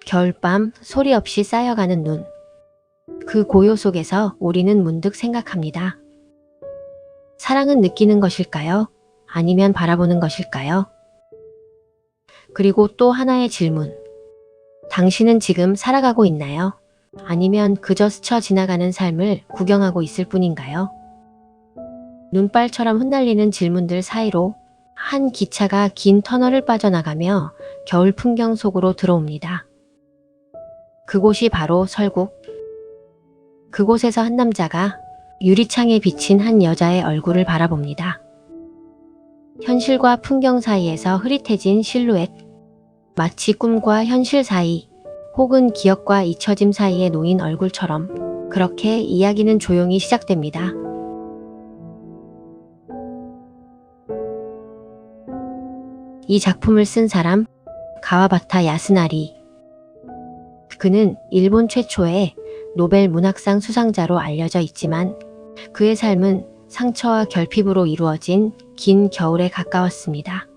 겨울밤 소리 없이 쌓여가는 눈. 그 고요 속에서 우리는 문득 생각합니다. 사랑은 느끼는 것일까요? 아니면 바라보는 것일까요? 그리고 또 하나의 질문. 당신은 지금 살아가고 있나요? 아니면 그저 스쳐 지나가는 삶을 구경하고 있을 뿐인가요? 눈발처럼 흩날리는 질문들 사이로 한 기차가 긴 터널을 빠져나가며 겨울 풍경 속으로 들어옵니다. 그곳이 바로 설국. 그곳에서 한 남자가 유리창에 비친 한 여자의 얼굴을 바라봅니다. 현실과 풍경 사이에서 흐릿해진 실루엣. 마치 꿈과 현실 사이, 혹은 기억과 잊혀짐 사이에 놓인 얼굴처럼 그렇게 이야기는 조용히 시작됩니다. 이 작품을 쓴 사람, 가와바타 야스나리. 그는 일본 최초의 노벨 문학상 수상자로 알려져 있지만 그의 삶은 상처와 결핍으로 이루어진 긴 겨울에 가까웠습니다.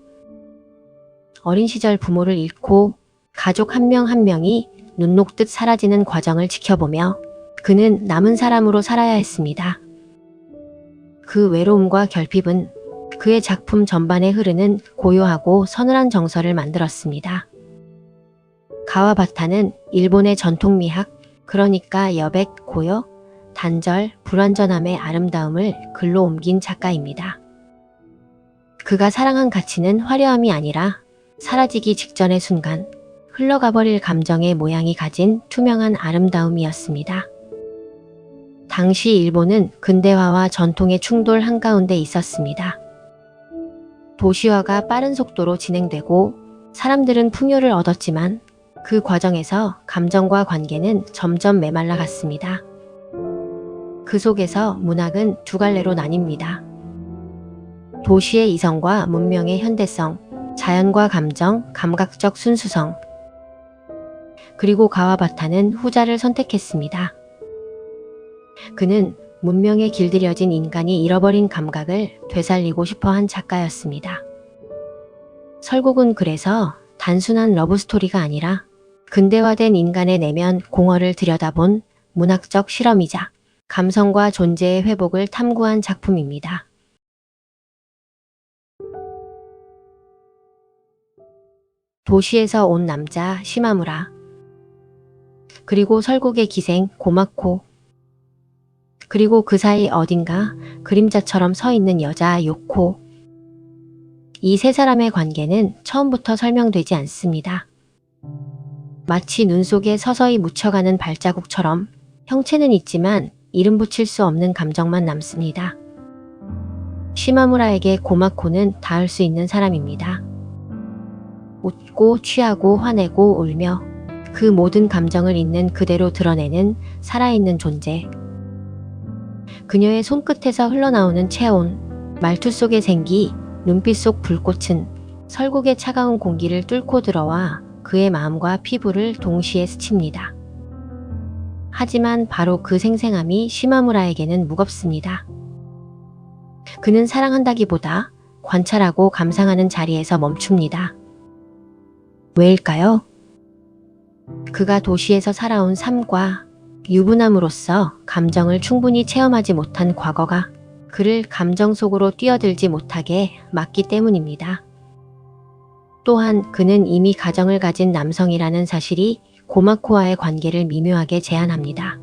어린 시절 부모를 잃고 가족 한 명 한 명이 눈 녹듯 사라지는 과정을 지켜보며 그는 남은 사람으로 살아야 했습니다. 그 외로움과 결핍은 그의 작품 전반에 흐르는 고요하고 서늘한 정서를 만들었습니다. 가와바타는 일본의 전통미학, 그러니까 여백, 고요, 단절, 불완전함의 아름다움을 글로 옮긴 작가입니다. 그가 사랑한 가치는 화려함이 아니라 사라지기 직전의 순간, 흘러가버릴 감정의 모양이 가진 투명한 아름다움이었습니다. 당시 일본은 근대화와 전통의 충돌 한가운데 있었습니다. 도시화가 빠른 속도로 진행되고 사람들은 풍요를 얻었지만 그 과정에서 감정과 관계는 점점 메말라 갔습니다. 그 속에서 문학은 두 갈래로 나뉩니다. 도시의 이성과 문명의 현대성, 자연과 감정, 감각적 순수성. 그리고 가와바타는 후자를 선택했습니다. 그는 문명에 길들여진 인간이 잃어버린 감각을 되살리고 싶어한 작가였습니다. 설국은 그래서 단순한 러브스토리가 아니라 근대화된 인간의 내면 공허를 들여다본 문학적 실험이자 감성과 존재의 회복을 탐구한 작품입니다. 도시에서 온 남자 시마무라, 그리고 설국의 기생 고마코, 그리고 그 사이 어딘가 그림자처럼 서 있는 여자 요코. 이 세 사람의 관계는 처음부터 설명되지 않습니다. 마치 눈 속에 서서히 묻혀가는 발자국처럼 형체는 있지만 이름 붙일 수 없는 감정만 남습니다. 시마무라에게 고마코는 닿을 수 있는 사람입니다. 웃고 취하고 화내고 울며 그 모든 감정을 있는 그대로 드러내는 살아있는 존재. 그녀의 손끝에서 흘러나오는 체온, 말투 속의 생기, 눈빛 속 불꽃은 설국의 차가운 공기를 뚫고 들어와 그의 마음과 피부를 동시에 스칩니다. 하지만 바로 그 생생함이 시마무라에게는 무겁습니다. 그는 사랑한다기보다 관찰하고 감상하는 자리에서 멈춥니다. 왜일까요? 그가 도시에서 살아온 삶과 유부남으로서 감정을 충분히 체험하지 못한 과거가 그를 감정 속으로 뛰어들지 못하게 막기 때문입니다. 또한 그는 이미 가정을 가진 남성이라는 사실이 고마코와의 관계를 미묘하게 제한합니다.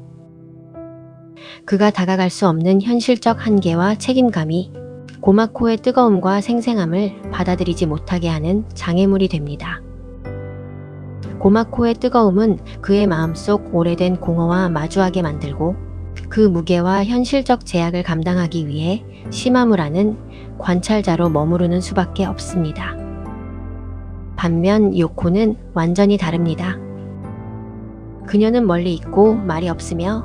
그가 다가갈 수 없는 현실적 한계와 책임감이 고마코의 뜨거움과 생생함을 받아들이지 못하게 하는 장애물이 됩니다. 고마코의 뜨거움은 그의 마음속 오래된 공허와 마주하게 만들고 그 무게와 현실적 제약을 감당하기 위해 시마무라는 관찰자로 머무르는 수밖에 없습니다. 반면 요코는 완전히 다릅니다. 그녀는 멀리 있고 말이 없으며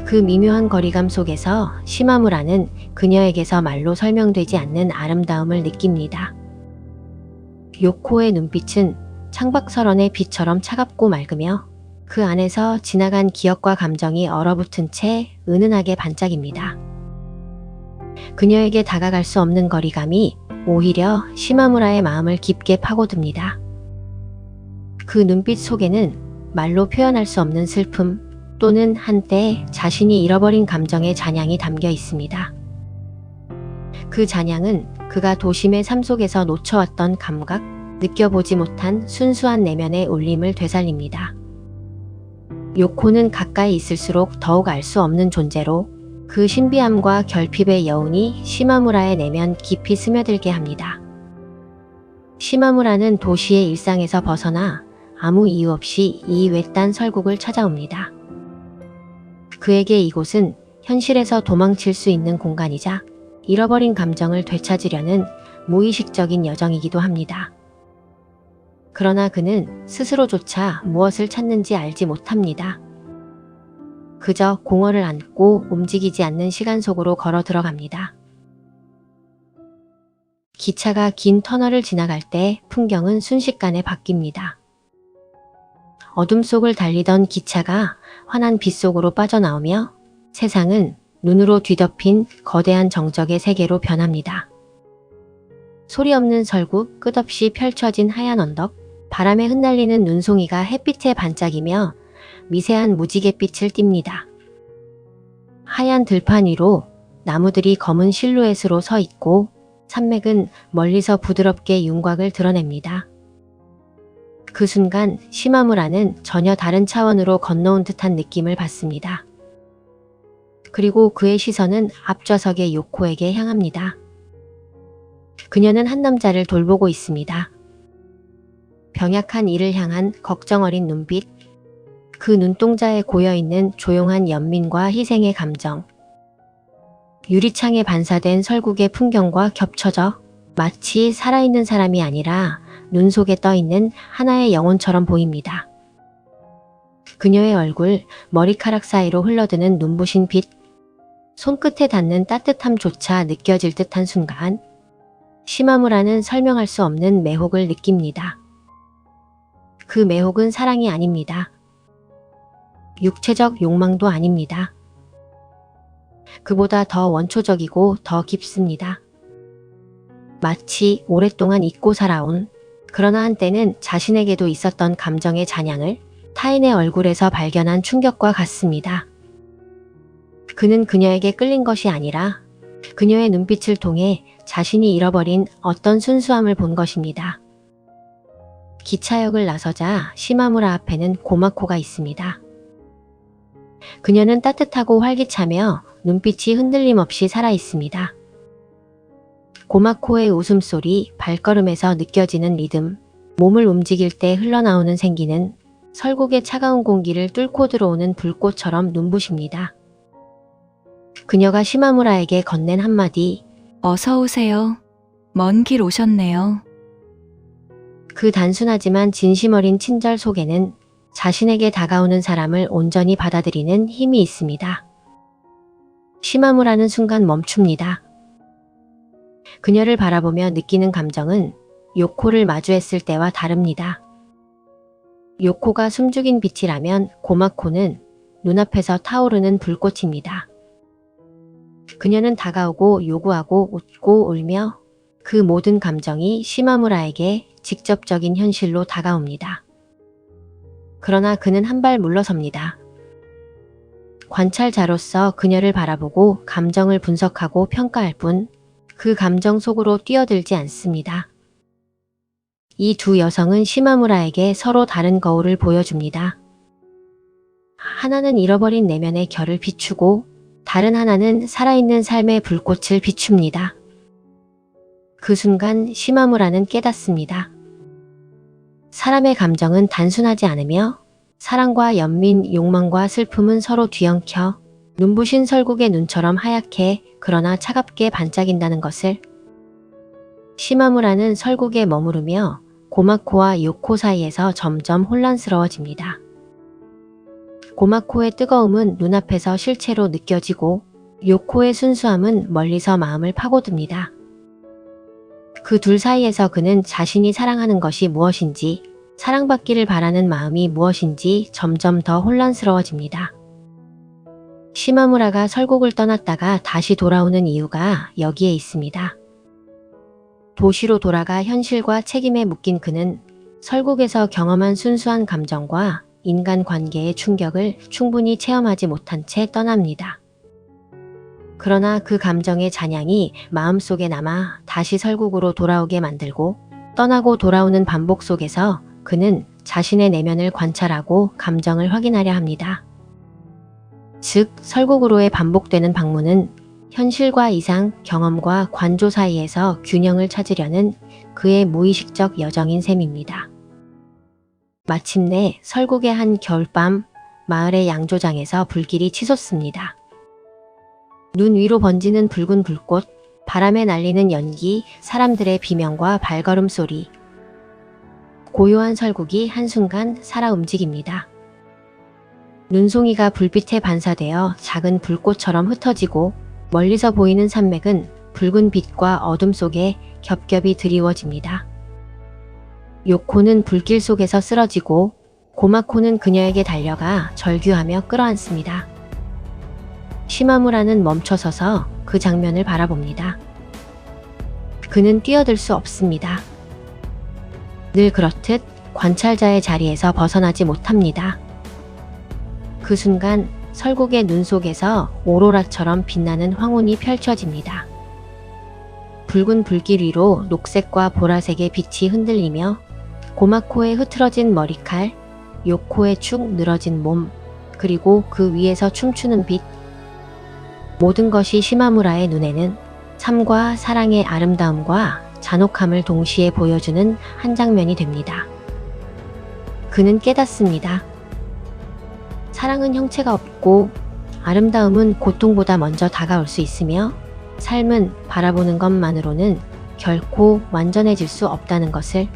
그 미묘한 거리감 속에서 시마무라는 그녀에게서 말로 설명되지 않는 아름다움을 느낍니다. 요코의 눈빛은 창밖설원의 빛처럼 차갑고 맑으며 그 안에서 지나간 기억과 감정이 얼어붙은 채 은은하게 반짝입니다. 그녀에게 다가갈 수 없는 거리감이 오히려 시마무라의 마음을 깊게 파고듭니다. 그 눈빛 속에는 말로 표현할 수 없는 슬픔 또는 한때 자신이 잃어버린 감정의 잔향이 담겨 있습니다. 그 잔향은 그가 도심의 삶 속에서 놓쳐왔던 감각, 느껴보지 못한 순수한 내면의 울림을 되살립니다. 요코는 가까이 있을수록 더욱 알 수 없는 존재로 그 신비함과 결핍의 여운이 시마무라의 내면 깊이 스며들게 합니다. 시마무라는 도시의 일상에서 벗어나 아무 이유 없이 이 외딴 설국을 찾아옵니다. 그에게 이곳은 현실에서 도망칠 수 있는 공간이자 잃어버린 감정을 되찾으려는 무의식적인 여정이기도 합니다. 그러나 그는 스스로조차 무엇을 찾는지 알지 못합니다. 그저 공허를 안고 움직이지 않는 시간 속으로 걸어 들어갑니다. 기차가 긴 터널을 지나갈 때 풍경은 순식간에 바뀝니다. 어둠 속을 달리던 기차가 환한 빛 속으로 빠져나오며 세상은 눈으로 뒤덮인 거대한 정적의 세계로 변합니다. 소리 없는 설국, 끝없이 펼쳐진 하얀 언덕, 바람에 흩날리는 눈송이가 햇빛에 반짝이며 미세한 무지갯빛을 띱니다. 하얀 들판 위로 나무들이 검은 실루엣으로 서 있고 산맥은 멀리서 부드럽게 윤곽을 드러냅니다. 그 순간 시마무라는 전혀 다른 차원으로 건너온 듯한 느낌을 받습니다. 그리고 그의 시선은 앞좌석의 요코에게 향합니다. 그녀는 한 남자를 돌보고 있습니다. 병약한 이를 향한 걱정 어린 눈빛, 그 눈동자에 고여있는 조용한 연민과 희생의 감정, 유리창에 반사된 설국의 풍경과 겹쳐져 마치 살아있는 사람이 아니라 눈 속에 떠있는 하나의 영혼처럼 보입니다. 그녀의 얼굴, 머리카락 사이로 흘러드는 눈부신 빛, 손끝에 닿는 따뜻함조차 느껴질 듯한 순간, 시마무라는 설명할 수 없는 매혹을 느낍니다. 그 매혹은 사랑이 아닙니다. 육체적 욕망도 아닙니다. 그보다 더 원초적이고 더 깊습니다. 마치 오랫동안 잊고 살아온, 그러나 한때는 자신에게도 있었던 감정의 잔향을 타인의 얼굴에서 발견한 충격과 같습니다. 그는 그녀에게 끌린 것이 아니라 그녀의 눈빛을 통해 자신이 잃어버린 어떤 순수함을 본 것입니다. 기차역을 나서자 시마무라 앞에는 고마코가 있습니다. 그녀는 따뜻하고 활기차며 눈빛이 흔들림 없이 살아있습니다. 고마코의 웃음소리, 발걸음에서 느껴지는 리듬, 몸을 움직일 때 흘러나오는 생기는 설국의 차가운 공기를 뚫고 들어오는 불꽃처럼 눈부십니다. 그녀가 시마무라에게 건넨 한마디, 어서 오세요. 먼 길 오셨네요. 그 단순하지만 진심 어린 친절 속에는 자신에게 다가오는 사람을 온전히 받아들이는 힘이 있습니다. 시마무라는 순간 멈춥니다. 그녀를 바라보며 느끼는 감정은 요코를 마주했을 때와 다릅니다. 요코가 숨죽인 빛이라면 고마코는 눈앞에서 타오르는 불꽃입니다. 그녀는 다가오고 요구하고 웃고 울며 그 모든 감정이 시마무라에게 직접적인 현실로 다가옵니다. 그러나 그는 한 발 물러섭니다. 관찰자로서 그녀를 바라보고 감정을 분석하고 평가할 뿐 그 감정 속으로 뛰어들지 않습니다. 이 두 여성은 시마무라에게 서로 다른 거울을 보여줍니다. 하나는 잃어버린 내면의 결을 비추고 다른 하나는 살아있는 삶의 불꽃을 비춥니다. 그 순간 시마무라는 깨닫습니다. 사람의 감정은 단순하지 않으며 사랑과 연민, 욕망과 슬픔은 서로 뒤엉켜 눈부신 설국의 눈처럼 하얗게 그러나 차갑게 반짝인다는 것을. 시마무라는 설국에 머무르며 고마코와 요코 사이에서 점점 혼란스러워집니다. 고마코의 뜨거움은 눈앞에서 실체로 느껴지고 요코의 순수함은 멀리서 마음을 파고듭니다. 그 둘 사이에서 그는 자신이 사랑하는 것이 무엇인지, 사랑받기를 바라는 마음이 무엇인지 점점 더 혼란스러워집니다. 시마무라가 설국을 떠났다가 다시 돌아오는 이유가 여기에 있습니다. 도시로 돌아가 현실과 책임에 묶인 그는 설국에서 경험한 순수한 감정과 인간관계의 충격을 충분히 체험하지 못한 채 떠납니다. 그러나 그 감정의 잔향이 마음속에 남아 다시 설국으로 돌아오게 만들고 떠나고 돌아오는 반복 속에서 그는 자신의 내면을 관찰하고 감정을 확인하려 합니다. 즉, 설국으로의 반복되는 방문은 현실과 이상, 경험과 관조 사이에서 균형을 찾으려는 그의 무의식적 여정인 셈입니다. 마침내 설국의 한 겨울밤, 마을의 양조장에서 불길이 치솟습니다. 눈 위로 번지는 붉은 불꽃, 바람에 날리는 연기, 사람들의 비명과 발걸음 소리. 고요한 설국이 한순간 살아 움직입니다. 눈송이가 불빛에 반사되어 작은 불꽃처럼 흩어지고 멀리서 보이는 산맥은 붉은 빛과 어둠 속에 겹겹이 드리워집니다. 요코는 불길 속에서 쓰러지고 고마코는 그녀에게 달려가 절규하며 끌어안습니다. 시마무라는 멈춰서서 그 장면을 바라봅니다. 그는 뛰어들 수 없습니다. 늘 그렇듯 관찰자의 자리에서 벗어나지 못합니다. 그 순간 설국의 눈 속에서 오로라처럼 빛나는 황혼이 펼쳐집니다. 붉은 불길 위로 녹색과 보라색의 빛이 흔들리며 고마코의 흐트러진 머리칼, 요코의 축 늘어진 몸, 그리고 그 위에서 춤추는 빛. 모든 것이 시마무라의 눈에는 삶과 사랑의 아름다움과 잔혹함을 동시에 보여주는 한 장면이 됩니다. 그는 깨닫습니다. 사랑은 형체가 없고 아름다움은 고통보다 먼저 다가올 수 있으며 삶은 바라보는 것만으로는 결코 완전해질 수 없다는 것을.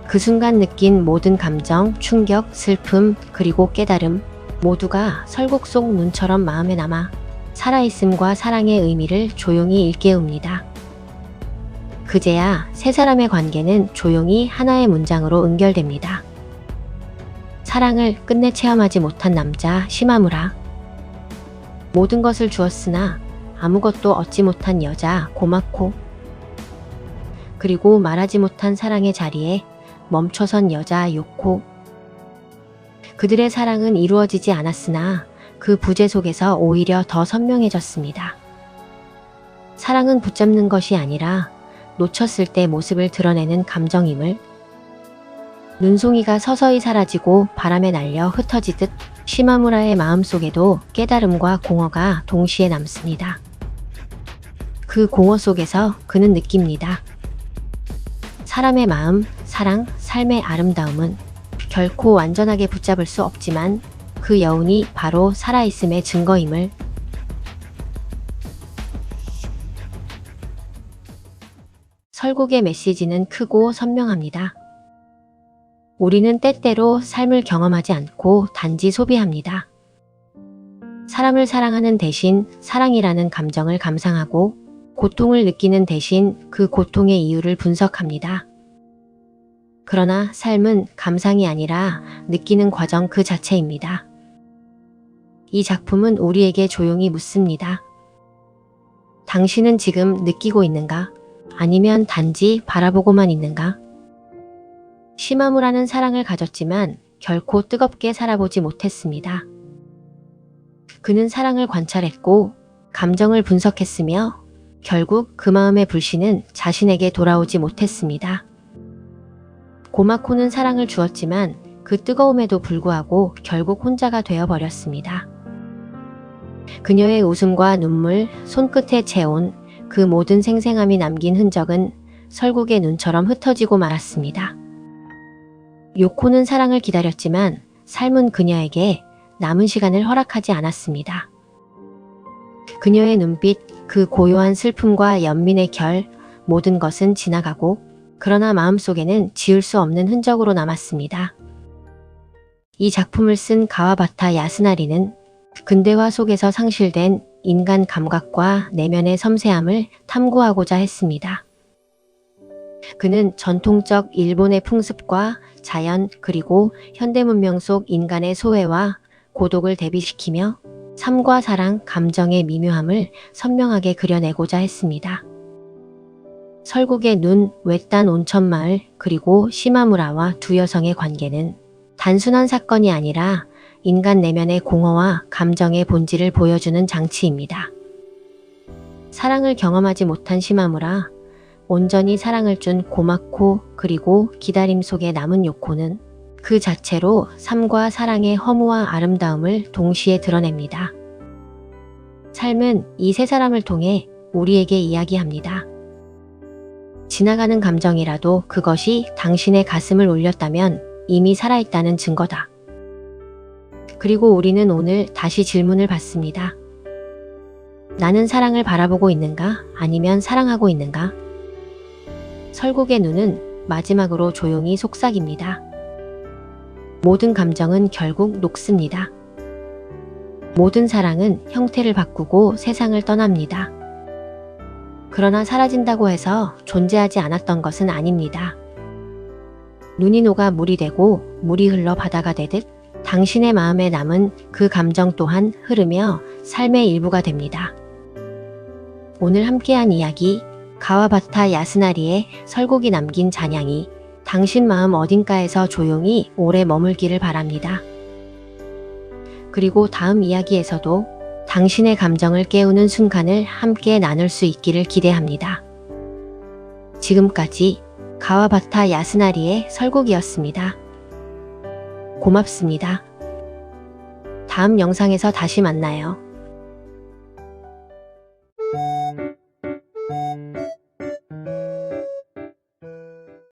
그 순간 느낀 모든 감정, 충격, 슬픔, 그리고 깨달음 모두가 설국 속 눈처럼 마음에 남아 살아있음과 사랑의 의미를 조용히 일깨웁니다. 그제야 세 사람의 관계는 조용히 하나의 문장으로 은결됩니다. 사랑을 끝내 체험하지 못한 남자 시마무라. 모든 것을 주었으나 아무것도 얻지 못한 여자 고마코. 그리고 말하지 못한 사랑의 자리에 멈춰선 여자 요코. 그들의 사랑은 이루어지지 않았으나 그 부재 속에서 오히려 더 선명해졌습니다. 사랑은 붙잡는 것이 아니라 놓쳤을 때 모습을 드러내는 감정임을. 눈송이가 서서히 사라지고 바람에 날려 흩어지듯 시마무라의 마음속에도 깨달음과 공허가 동시에 남습니다. 그 공허 속에서 그는 느낍니다. 사람의 마음, 사랑, 삶의 아름다움은 결코 완전하게 붙잡을 수 없지만 그 여운이 바로 살아있음의 증거임을. 설국의 메시지는 크고 선명합니다. 우리는 때때로 삶을 경험하지 않고 단지 소비합니다. 사람을 사랑하는 대신 사랑이라는 감정을 감상하고 고통을 느끼는 대신 그 고통의 이유를 분석합니다. 그러나 삶은 감상이 아니라 느끼는 과정 그 자체입니다. 이 작품은 우리에게 조용히 묻습니다. 당신은 지금 느끼고 있는가? 아니면 단지 바라보고만 있는가? 시마무라는 사랑을 가졌지만 결코 뜨겁게 살아보지 못했습니다. 그는 사랑을 관찰했고 감정을 분석했으며 결국 그 마음의 불씨는 자신에게 돌아오지 못했습니다. 고마코는 사랑을 주었지만 그 뜨거움에도 불구하고 결국 혼자가 되어버렸습니다. 그녀의 웃음과 눈물, 손끝의 체온, 그 모든 생생함이 남긴 흔적은 설국의 눈처럼 흩어지고 말았습니다. 요코는 사랑을 기다렸지만 삶은 그녀에게 남은 시간을 허락하지 않았습니다. 그녀의 눈빛, 그 고요한 슬픔과 연민의 결, 모든 것은 지나가고 그러나 마음속에는 지울 수 없는 흔적으로 남았습니다. 이 작품을 쓴 가와바타 야스나리는 근대화 속에서 상실된 인간 감각과 내면의 섬세함을 탐구하고자 했습니다. 그는 전통적 일본의 풍습과 자연 그리고 현대문명 속 인간의 소외와 고독을 대비시키며 삶과 사랑, 감정의 미묘함을 선명하게 그려내고자 했습니다. 설국의 눈, 외딴 온천마을, 그리고 시마무라와 두 여성의 관계는 단순한 사건이 아니라 인간 내면의 공허와 감정의 본질을 보여주는 장치입니다. 사랑을 경험하지 못한 시마무라, 온전히 사랑을 준 고마코 그리고 기다림 속에 남은 요코는 그 자체로 삶과 사랑의 허무와 아름다움을 동시에 드러냅니다. 삶은 이 세 사람을 통해 우리에게 이야기합니다. 지나가는 감정이라도 그것이 당신의 가슴을 울렸다면 이미 살아있다는 증거다. 그리고 우리는 오늘 다시 질문을 받습니다. 나는 사랑을 바라보고 있는가? 아니면 사랑하고 있는가? 설국의 눈은 마지막으로 조용히 속삭입니다. 모든 감정은 결국 녹습니다. 모든 사랑은 형태를 바꾸고 세상을 떠납니다. 그러나 사라진다고 해서 존재하지 않았던 것은 아닙니다. 눈이 녹아 물이 되고 물이 흘러 바다가 되듯 당신의 마음에 남은 그 감정 또한 흐르며 삶의 일부가 됩니다. 오늘 함께한 이야기, 가와바타 야스나리의 설국이 남긴 잔향이 당신 마음 어딘가에서 조용히 오래 머물기를 바랍니다. 그리고 다음 이야기에서도 당신의 감정을 깨우는 순간을 함께 나눌 수 있기를 기대합니다. 지금까지 가와바타 야스나리의 설국이었습니다. 고맙습니다. 다음 영상에서 다시 만나요.